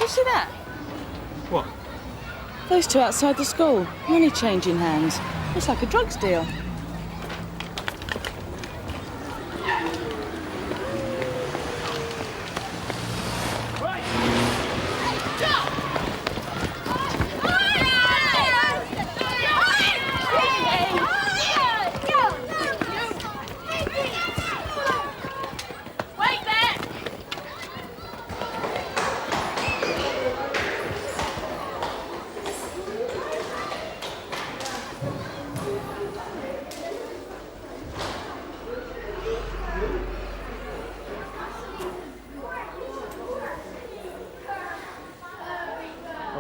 you see that? What? Those two outside the school. Money changing hands. Looks like a drugs deal.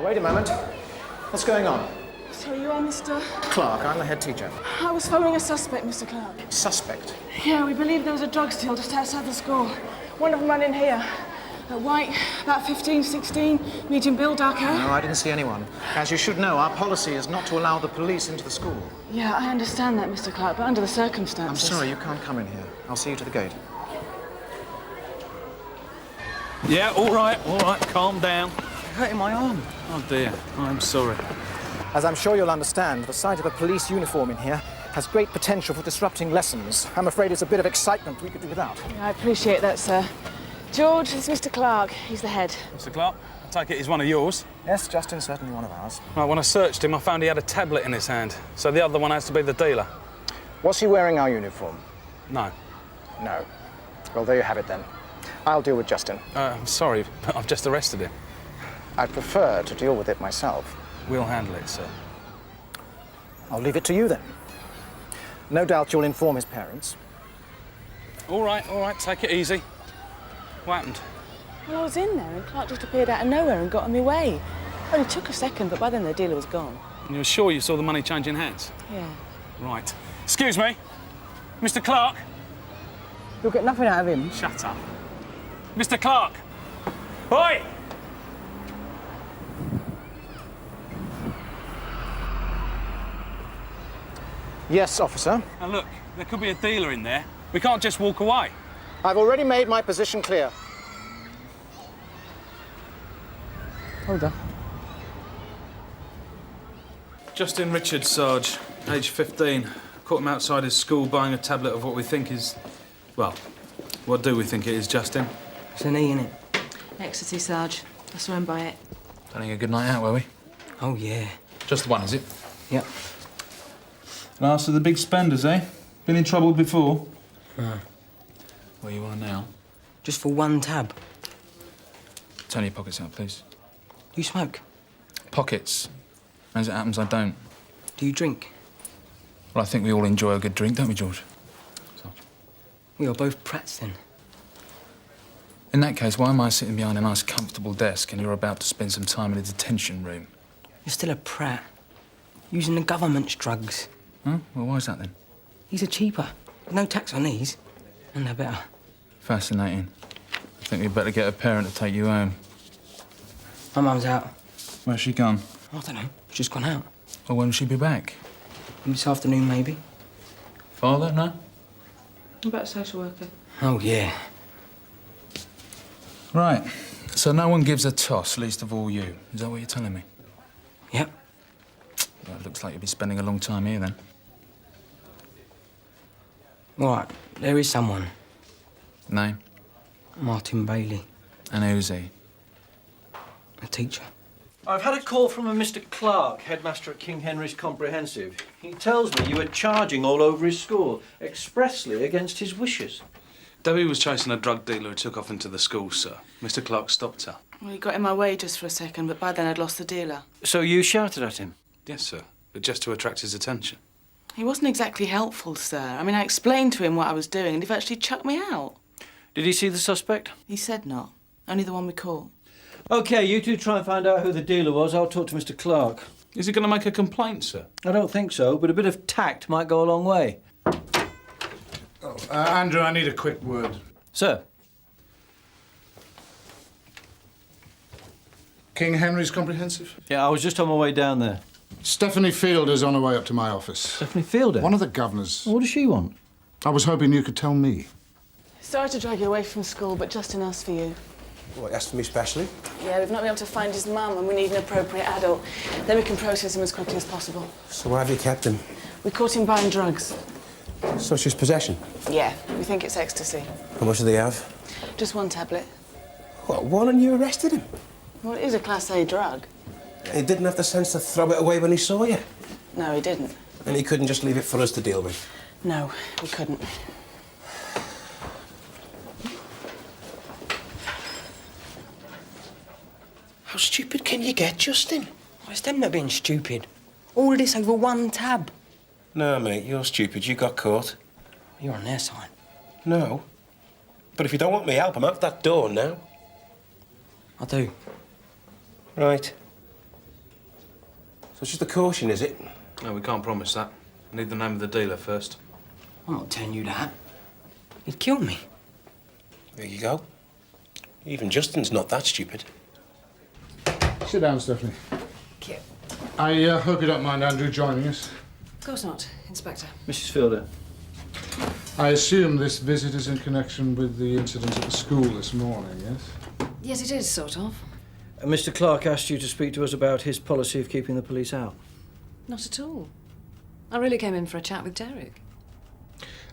Wait a moment. What's going on? So you are Mr. Clark, I'm the head teacher. I was following a suspect, Mr. Clark. Suspect? Yeah, we believe there was a drugs deal just outside the school. One of them ran in here. White, about 15, 16, medium build, dark hair. No, I didn't see anyone. As you should know, our policy is not to allow the police into the school. Yeah, I understand that, Mr. Clark, but under the circumstances... I'm sorry, you can't come in here. I'll see you to the gate. Yeah, all right, calm down. You're hurting my arm. Oh, dear, I'm sorry. As I'm sure you'll understand, the sight of a police uniform in here has great potential for disrupting lessons. I'm afraid it's a bit of excitement we could do without. Yeah, I appreciate that, sir. George, it's Mr. Clark. He's the head. Mr. Clark, I take it he's one of yours? Yes, Justin's certainly one of ours. Right, when I searched him, I found he had a tablet in his hand, so the other one has to be the dealer. Was he wearing our uniform? No. No. Well, there you have it, then. I'll deal with Justin. I'm sorry, but I've just arrested him. I'd prefer to deal with it myself. We'll handle it, sir. I'll leave it to you, then. No doubt you'll inform his parents. All right, take it easy. What happened? Well, I was in there and Clark just appeared out of nowhere and got in my way. Only took a second, but by then the dealer was gone. And you're sure you saw the money changing hands? Yeah. Right. Excuse me, Mr. Clark. You'll get nothing out of him. Shut up. Mr. Clark! Oi! Yes, officer. Now look, there could be a dealer in there. We can't just walk away. I've already made my position clear. Hold on. Justin Richards, Sarge, age 15. Caught him outside his school buying a tablet of what we think is... Well, what do we think it is, Justin? It's an E, innit? Ecstasy, Sarge. I saw him buy it. Having a good night out, were we? Oh, yeah. Just the one, is it? Yep. Last of the big spenders, eh? Been in trouble before? No. Where you are now? Just for one tab. Turn your pockets out, please. Do you smoke? Pockets. As it happens, I don't. Do you drink? Well, I think we all enjoy a good drink, don't we, George? Sarge. We are both prats, then. In that case, why am I sitting behind a nice, comfortable desk and you're about to spend some time in a detention room? You're still a prat. Using the government's drugs. Huh? Well, why is that, then? These are cheaper. No tax on these. And they're better. Fascinating. I think we'd better get a parent to take you home. My mum's out. Where's she gone? I don't know. She's just gone out. Well, when will she be back? This afternoon, maybe. Father, no? What about a social worker? Oh, yeah. Right. So no one gives a toss, least of all you. Is that what you're telling me? Yep. Well, it looks like you'll be spending a long time here, then. All right. There is someone. Name? Martin Bailey. And who's he? A teacher. I've had a call from a Mr. Clark, headmaster at King Henry's Comprehensive. He tells me you were charging all over his school, expressly against his wishes. Debbie was chasing a drug dealer who took off into the school, sir. Mr. Clark stopped her. Well, he got in my way just for a second, but by then I'd lost the dealer. So you shouted at him? Yes, sir, but just to attract his attention. He wasn't exactly helpful, sir. I mean, I explained to him what I was doing and he virtually chucked me out. Did he see the suspect? He said not. Only the one we caught. OK, you two try and find out who the dealer was. I'll talk to Mr. Clark. Is he going to make a complaint, sir? I don't think so, but a bit of tact might go a long way. Oh, Andrew, I need a quick word. Sir? King Henry's Comprehensive? Yeah, I was just on my way down there. Stephanie Fielder's on her way up to my office. Stephanie Fielder? One of the governors. What does she want? I was hoping you could tell me. Sorry to drag you away from school, but Justin asked for you. What, he asked for me specially? Yeah, we've not been able to find his mum and we need an appropriate adult. Then we can process him as quickly as possible. So why have you kept him? We caught him buying drugs. So it's just possession? Yeah, we think it's ecstasy. How much do they have? Just one tablet. What, one and you arrested him? Well, it is a Class A drug. He didn't have the sense to throw it away when he saw you? No, he didn't. And he couldn't just leave it for us to deal with? No, we couldn't. How stupid can you get, Justin? Well, it's them not being stupid. All this over one tab. No, mate, you're stupid. You got caught. You're on their side. No. But if you don't want me help, I'm out that door now. I do. Right. So it's just a caution, is it? No, we can't promise that. We need the name of the dealer first. I'm not telling you that. He'd kill me. There you go. Even Justin's not that stupid. Sit down, Stephanie. Cute. I hope you don't mind Andrew joining us. Of course not, Inspector. Mrs. Fielder. I assume this visit is in connection with the incident at the school this morning, yes? Yes, it is, sort of. Mr. Clark asked you to speak to us about his policy of keeping the police out. Not at all. I really came in for a chat with Derek.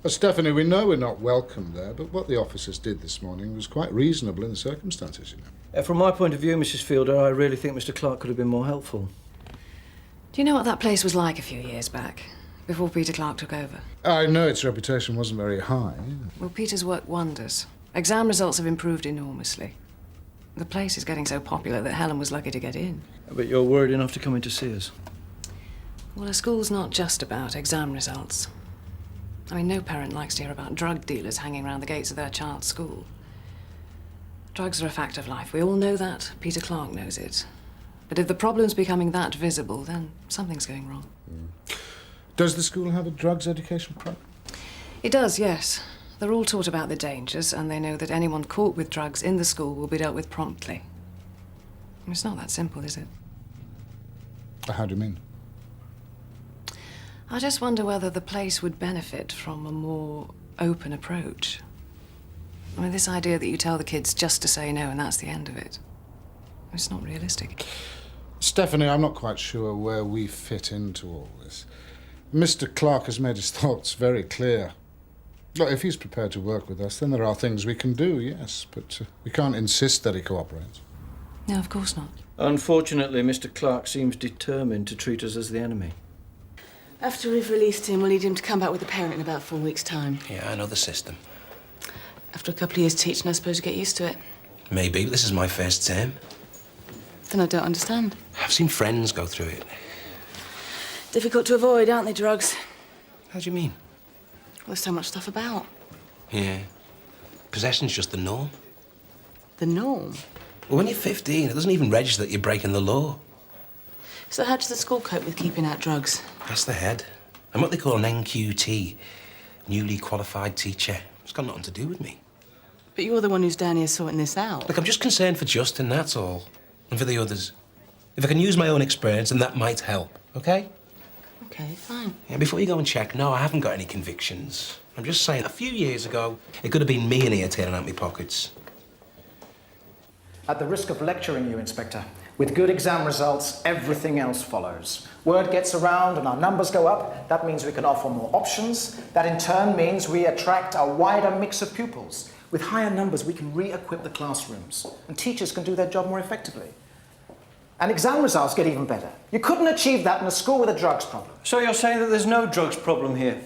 Stephanie, we know we're not welcome there, but what the officers did this morning was quite reasonable in the circumstances, you know. From my point of view, Mrs. Fielder, I really think Mr. Clark could have been more helpful. Do you know what that place was like a few years back, before Peter Clark took over? I know its reputation wasn't very high. Well, Peter's worked wonders. Exam results have improved enormously. The place is getting so popular that Helen was lucky to get in. But you're worried enough to come in to see us. Well, a school's not just about exam results. I mean, no parent likes to hear about drug dealers hanging around the gates of their child's school. Drugs are a fact of life. We all know that. Peter Clark knows it. But if the problem's becoming that visible, then something's going wrong. Does the school have a drugs education program? It does, yes. They're all taught about the dangers, and they know that anyone caught with drugs in the school will be dealt with promptly. It's not that simple, is it? How do you mean? I just wonder whether the place would benefit from a more open approach. I mean, this idea that you tell the kids just to say no and that's the end of it. It's not realistic. Stephanie, I'm not quite sure where we fit into all this. Mr. Clark has made his thoughts very clear. Look, if he's prepared to work with us, then there are things we can do, yes, but we can't insist that he cooperates. No, of course not. Unfortunately, Mr. Clark seems determined to treat us as the enemy. After we've released him, we'll need him to come back with a parent in about 4 weeks' time. Yeah, I know the system. After a couple of years teaching, I suppose you get used to it. Maybe, but this is my first term. Then I don't understand. I've seen friends go through it. Difficult to avoid, aren't they, drugs? How do you mean? Well, there's so much stuff about. Yeah. Possession's just the norm. The norm? Well, when you're 15, it doesn't even register that you're breaking the law. So how does the school cope with keeping out drugs? That's the head. I'm what they call an NQT, newly qualified teacher. It's got nothing to do with me. But you're the one who's down here sorting this out. Look, I'm just concerned for Justin, that's all. And for the others. If I can use my own experience, then that might help, OK? OK, fine. Yeah, before you go and check, no, I haven't got any convictions. I'm just saying, a few years ago, it could have been me in here tearing out my pockets. At the risk of lecturing you, Inspector, with good exam results, everything else follows. Word gets around and our numbers go up. That means we can offer more options. That in turn means we attract a wider mix of pupils. With higher numbers, we can re-equip the classrooms and teachers can do their job more effectively. And exam results get even better. You couldn't achieve that in a school with a drugs problem. So you're saying that there's no drugs problem here?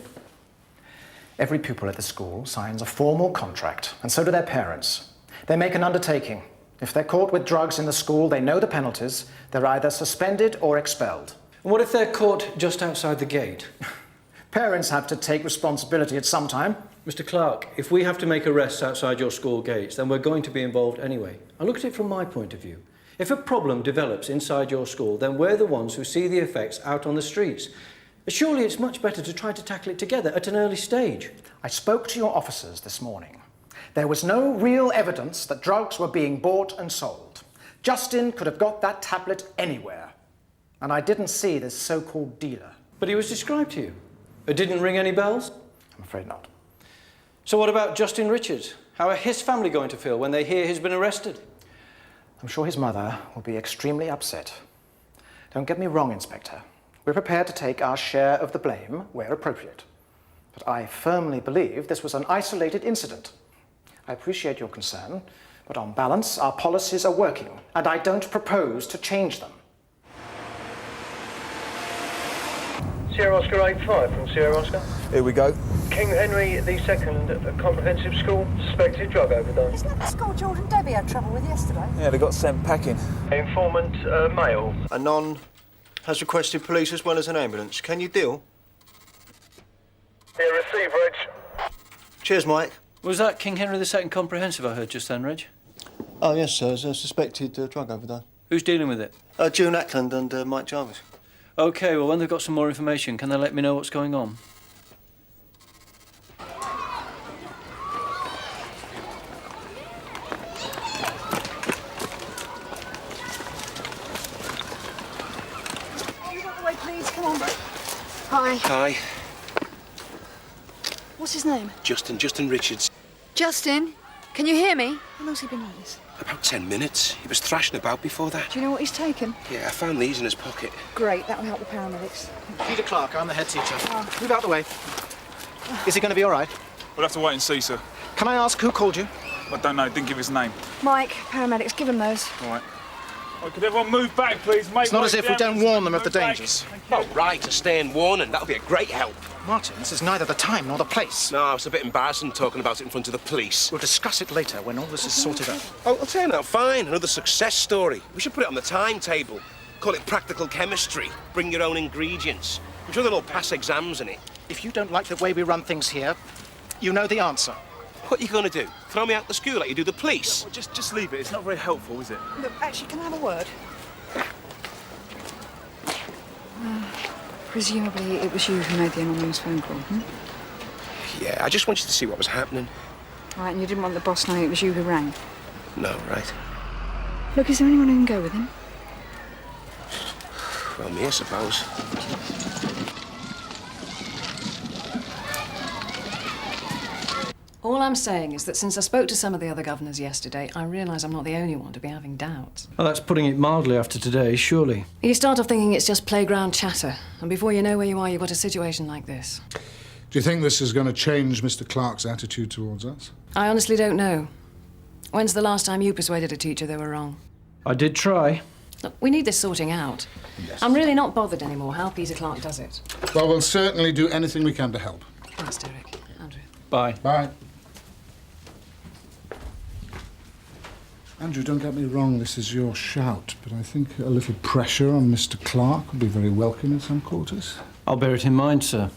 Every pupil at the school signs a formal contract, and so do their parents. They make an undertaking. If they're caught with drugs in the school, they know the penalties. They're either suspended or expelled. And what if they're caught just outside the gate? Parents have to take responsibility at some time. Mr. Clark, if we have to make arrests outside your school gates, then we're going to be involved anyway. I look at it from my point of view. If a problem develops inside your school, then we're the ones who see the effects out on the streets. Surely it's much better to try to tackle it together at an early stage. I spoke to your officers this morning. There was no real evidence that drugs were being bought and sold. Justin could have got that tablet anywhere. And I didn't see this so-called dealer. But he was described to you. It didn't ring any bells? I'm afraid not. So what about Justin Richards? How are his family going to feel when they hear he's been arrested? I'm sure his mother will be extremely upset. Don't get me wrong, Inspector. We're prepared to take our share of the blame where appropriate. But I firmly believe this was an isolated incident. I appreciate your concern, but on balance, our policies are working, and I don't propose to change them. Sierra Oscar 85 from Sierra Oscar. Here we go. King Henry II Comprehensive School, suspected drug overdose. Isn't that the school George and Debbie had trouble with yesterday? Yeah, they got sent packing. Informant, male. A non has requested police as well as an ambulance. Can you deal? Yeah, receive, Reg. Cheers, Mike. Was that King Henry II Comprehensive I heard just then, Reg? Oh, yes, sir. It's a suspected drug overdose. Who's dealing with it? June Ackland and Mike Jarvis. OK, well, when they've got some more information, can they let me know what's going on? Please, come on. Hi. Hi. What's his name? Justin Richards. Justin. Can you hear me? How long's he been like this? About 10 minutes. He was thrashing about before that. Do you know what he's taken? Yeah, I found these in his pocket. Great, that'll help the paramedics. Peter Clark, I'm the head teacher. Move out the way. Is he going to be all right? We'll have to wait and see, sir. Can I ask who called you? I don't know, didn't give his name. Mike, paramedics, give him those. All right. Oh, could everyone move back, please? Mate, It's not as if we don't warn them of the dangers. Oh, right, a stern warning. That'll be a great help. Martin, this is neither the time nor the place. No, it's a bit embarrassing talking about it in front of the police. We'll discuss it later when all this is sorted out. Oh, it'll turn out fine. Another success story. We should put it on the timetable. Call it practical chemistry. Bring your own ingredients. I'm sure they'll all pass exams in it. If you don't like the way we run things here, you know the answer. What are you going to do? Throw me out the school like you do the police? Well, just leave it. It's not very helpful, is it? Look, actually, can I have a word? Presumably it was you who made the anonymous phone call, Yeah, I just wanted to see what was happening. Right, and you didn't want the boss knowing it was you who rang? No, right. Look, is there anyone who can go with him? Well, me, I suppose. All I'm saying is that since I spoke to some of the other governors yesterday, I realise I'm not the only one to be having doubts. Well, that's putting it mildly after today, surely. You start off thinking it's just playground chatter, and before you know where you are, you've got a situation like this. Do you think this is going to change Mr. Clark's attitude towards us? I honestly don't know. When's the last time you persuaded a teacher they were wrong? I did try. Look, we need this sorting out. Yes. I'm really not bothered anymore how Peter Clark does it. Well, we'll certainly do anything we can to help. Thanks, Derek. Andrew. Bye. Bye. Andrew, don't get me wrong, this is your shout, but I think a little pressure on Mr. Clark would be very welcome in some quarters. I'll bear it in mind, sir.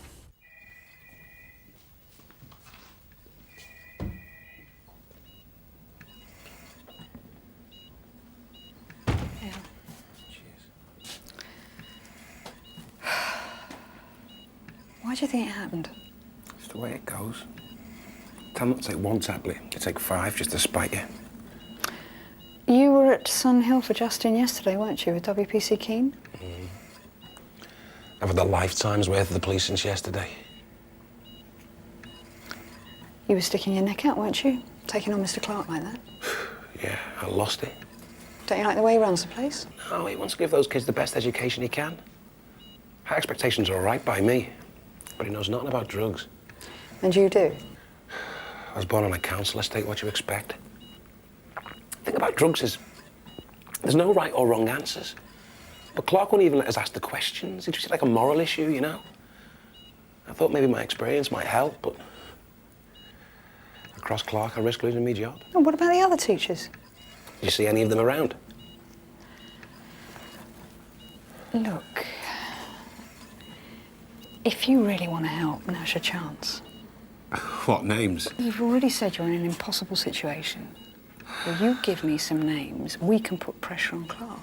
Why do you think it happened? It's the way it goes. Tell them not to take one tablet, you take 5 just to spite you. You were at Sun Hill for Justin yesterday, weren't you, with WPC Keane? I've had a lifetime's worth of the police since yesterday. You were sticking your neck out, weren't you? Taking on Mr. Clark like that? Yeah, I lost it. Don't you like the way he runs the place? No, he wants to give those kids the best education he can. High expectations are all right by me, but he knows nothing about drugs. And you do? I was born on a council estate, what you expect. The thing about drugs is there's no right or wrong answers. But Clark wouldn't even let us ask the questions. He treated it like a moral issue, you know? I thought maybe my experience might help, but across Clark, I risk losing my job. And what about the other teachers? Did you see any of them around? Look, if you really want to help, now's your chance. What names? You've already said you're in an impossible situation. Well, you give me some names, we can put pressure on Clark.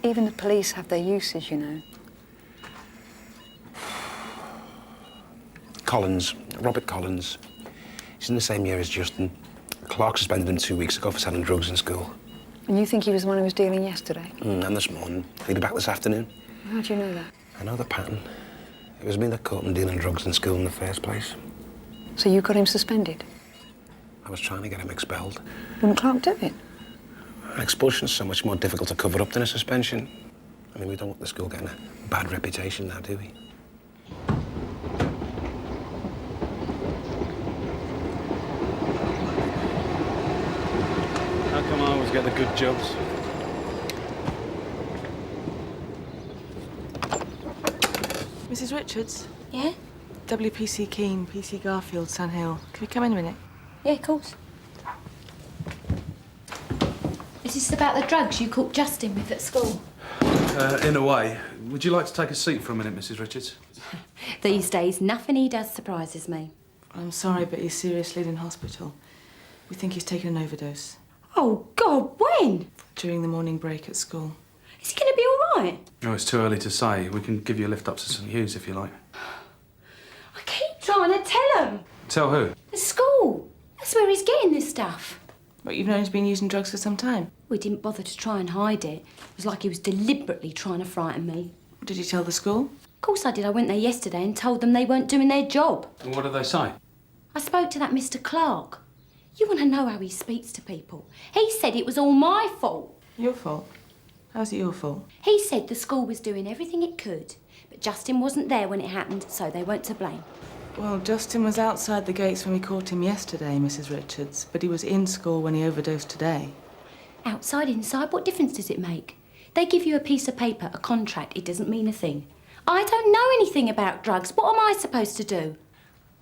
Even the police have their uses, you know. Collins, Robert Collins. He's in the same year as Justin. Clark suspended him 2 weeks ago for selling drugs in school. And you think he was the one who was dealing yesterday? And this morning. He'll be back this afternoon. How do you know that? I know the pattern. It was me that caught him dealing drugs in school in the first place. So you got him suspended? I was trying to get him expelled. Wouldn't Clark do it? An expulsion's so much more difficult to cover up than a suspension. I mean, we don't want the school getting a bad reputation now, do we? How come I always get the good jobs? Mrs. Richards? Yeah? WPC Keane, PC Garfield, Sandhill. Can we come in a minute? Yeah, of course. Is this about the drugs you caught Justin with at school? In a way. Would you like to take a seat for a minute, Mrs. Richards? These days, nothing he does surprises me. I'm sorry, but he's seriously in hospital. We think he's taken an overdose. Oh, God, when? During the morning break at school. Is he going to be all right? No, it's too early to say. We can give you a lift up to St Hugh's if you like. I keep trying to tell him. Tell who? The school. That's where he's getting this stuff. But you've known he's been using drugs for some time? We didn't bother to try and hide it. It was like he was deliberately trying to frighten me. Did you tell the school? Of course I did. I went there yesterday and told them they weren't doing their job. And what did they say? I spoke to that Mr. Clark. You want to know how he speaks to people. He said it was all my fault. Your fault? How's it your fault? He said the school was doing everything it could, but Justin wasn't there when it happened, so they weren't to blame. Well, Justin was outside the gates when we caught him yesterday, Mrs. Richards, but he was in school when he overdosed today. Outside, inside, what difference does it make? They give you a piece of paper, a contract, it doesn't mean a thing. I don't know anything about drugs. What am I supposed to do?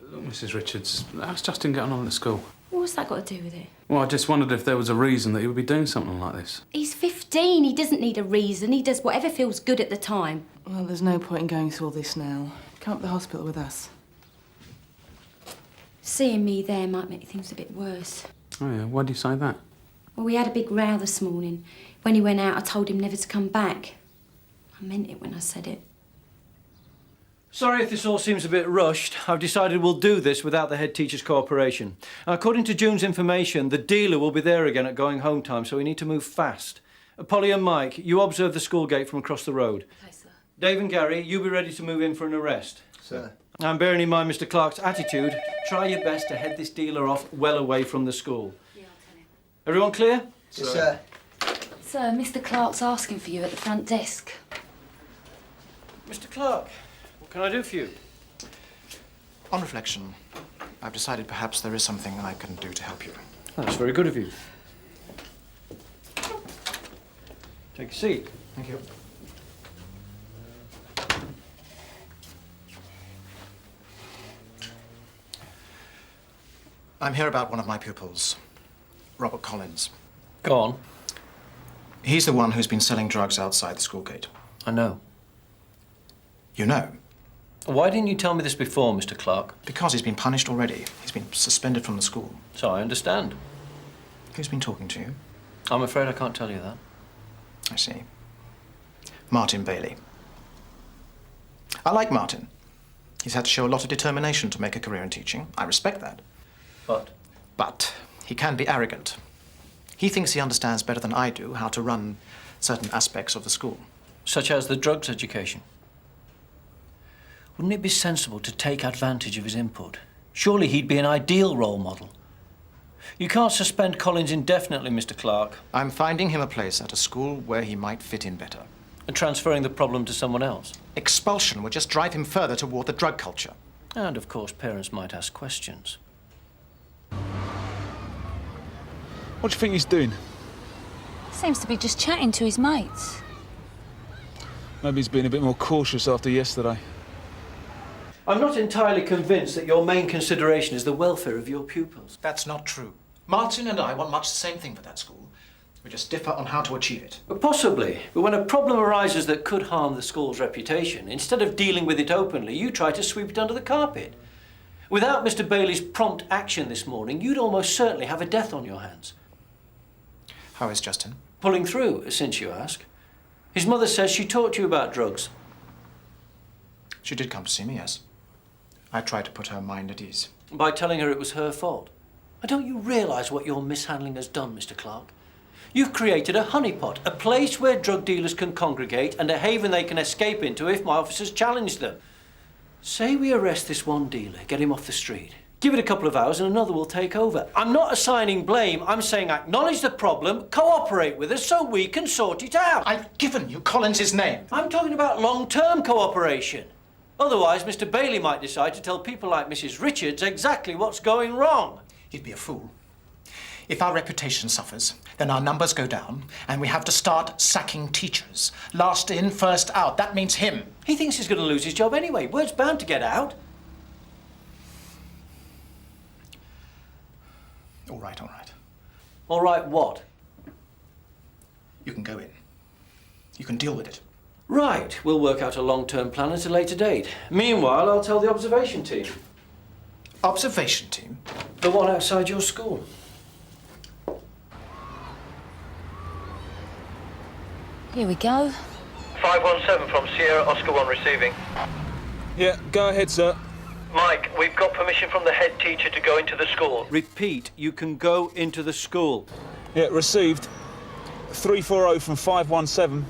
Look, Mrs. Richards, how's Justin getting on at school? What's that got to do with it? Well, I just wondered if there was a reason that he would be doing something like this. He's 15. He doesn't need a reason. He does whatever feels good at the time. Well, there's no point in going through all this now. Come up to the hospital with us. Seeing me there might make things a bit worse. Oh, yeah? Why do you say that? Well, we had a big row this morning. When he went out, I told him never to come back. I meant it when I said it. Sorry if this all seems a bit rushed. I've decided we'll do this without the head teacher's cooperation. According to June's information, the dealer will be there again at going home time, so we need to move fast. Polly and Mike, you observe the school gate from across the road. Okay, sir. Dave and Gary, you be ready to move in for an arrest. Sir. And bearing in mind Mr. Clark's attitude, try your best to head this dealer off well away from the school. Yeah, I'll tell him. Everyone clear? Yes, sir. Sir, Mr. Clark's asking for you at the front desk. Mr. Clark, what can I do for you? On reflection, I've decided perhaps there is something I can do to help you. That's very good of you. Take a seat. Thank you. I'm here about one of my pupils, Robert Collins. Go on. He's the one who's been selling drugs outside the school gate. I know. You know? Why didn't you tell me this before, Mr. Clark? Because he's been punished already. He's been suspended from the school. So I understand. Who's been talking to you? I'm afraid I can't tell you that. I see. Martin Bailey. I like Martin. He's had to show a lot of determination to make a career in teaching. I respect that. But he can be arrogant. He thinks he understands better than I do how to run certain aspects of the school. Such as the drugs education. Wouldn't it be sensible to take advantage of his input? Surely he'd be an ideal role model. You can't suspend Collins indefinitely, Mr. Clark. I'm finding him a place at a school where he might fit in better. And transferring the problem to someone else. Expulsion would just drive him further toward the drug culture. And, of course, parents might ask questions. What do you think he's doing? Seems to be just chatting to his mates. Maybe he's been a bit more cautious after yesterday. I'm not entirely convinced that your main consideration is the welfare of your pupils. That's not true. Martin and I want much the same thing for that school. We just differ on how to achieve it. Possibly, but when a problem arises that could harm the school's reputation, instead of dealing with it openly, you try to sweep it under the carpet. Without Mr. Bailey's prompt action this morning, you'd almost certainly have a death on your hands. How is Justin? Pulling through, since you ask. His mother says she taught you about drugs. She did come to see me, yes. I tried to put her mind at ease. By telling her it was her fault. Don't you realise what your mishandling has done, Mr. Clark? You've created a honeypot, a place where drug dealers can congregate and a haven they can escape into if my officers challenge them. Say we arrest this one dealer, get him off the street. Give it a couple of hours and another will take over. I'm not assigning blame. I'm saying acknowledge the problem, cooperate with us so we can sort it out. I've given you Collins's name. I'm talking about long-term cooperation. Otherwise, Mr. Bailey might decide to tell people like Mrs. Richards exactly what's going wrong. He'd be a fool. If our reputation suffers, then our numbers go down, and we have to start sacking teachers. Last in, first out. That means him. He thinks he's going to lose his job anyway. Word's bound to get out. All right, all right. All right, what? You can go in. You can deal with it. Right, we'll work out a long-term plan at a later date. Meanwhile, I'll tell the observation team. Observation team? The one outside your school. Here we go. 517 from Sierra Oscar 1 receiving. Yeah, go ahead, sir. Mike, we've got permission from the head teacher to go into the school. Repeat, you can go into the school. Yeah, received. 340 from 517.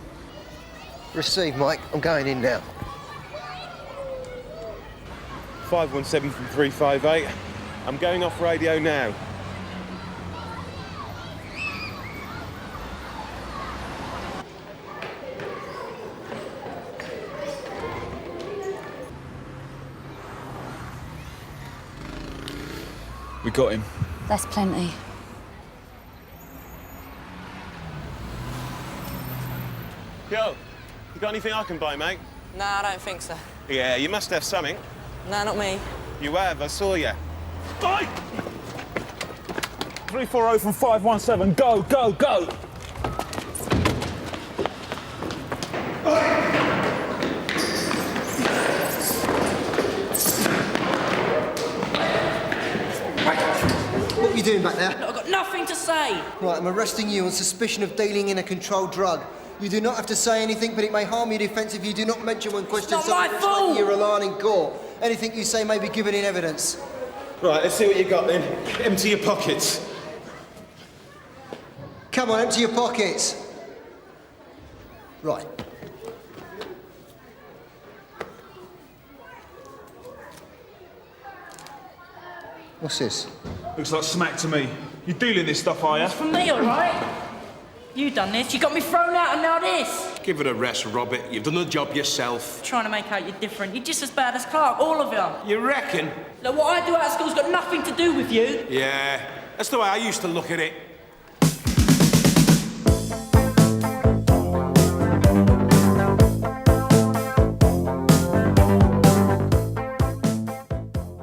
Received, Mike. I'm going in now. 517 from 358. I'm going off radio now. We got him. That's plenty. Yo, you got anything I can buy, mate? Nah, I don't think so. Yeah, you must have something. Nah, not me. You have, I saw you. Oi! 340 from 517. Go, go, go! What are you doing back there? I've got nothing to say. Right, I'm arresting you on suspicion of dealing in a controlled drug. You do not have to say anything, but it may harm your defence if you do not mention when questioned. It's not my fault. You're relying in court. Anything you say may be given in evidence. Right, let's see what you got then. Empty your pockets. Come on, empty your pockets. Right. What's this? Looks like smack to me. You dealing this stuff, are you? It's from me, all right? You done this. You got me thrown out and now this. Give it a rest, Robert. You've done the job yourself. Trying to make out you're different. You're just as bad as Clark, all of you. You reckon? Look, what I do out of school's got nothing to do with you. Yeah, that's the way I used to look at it.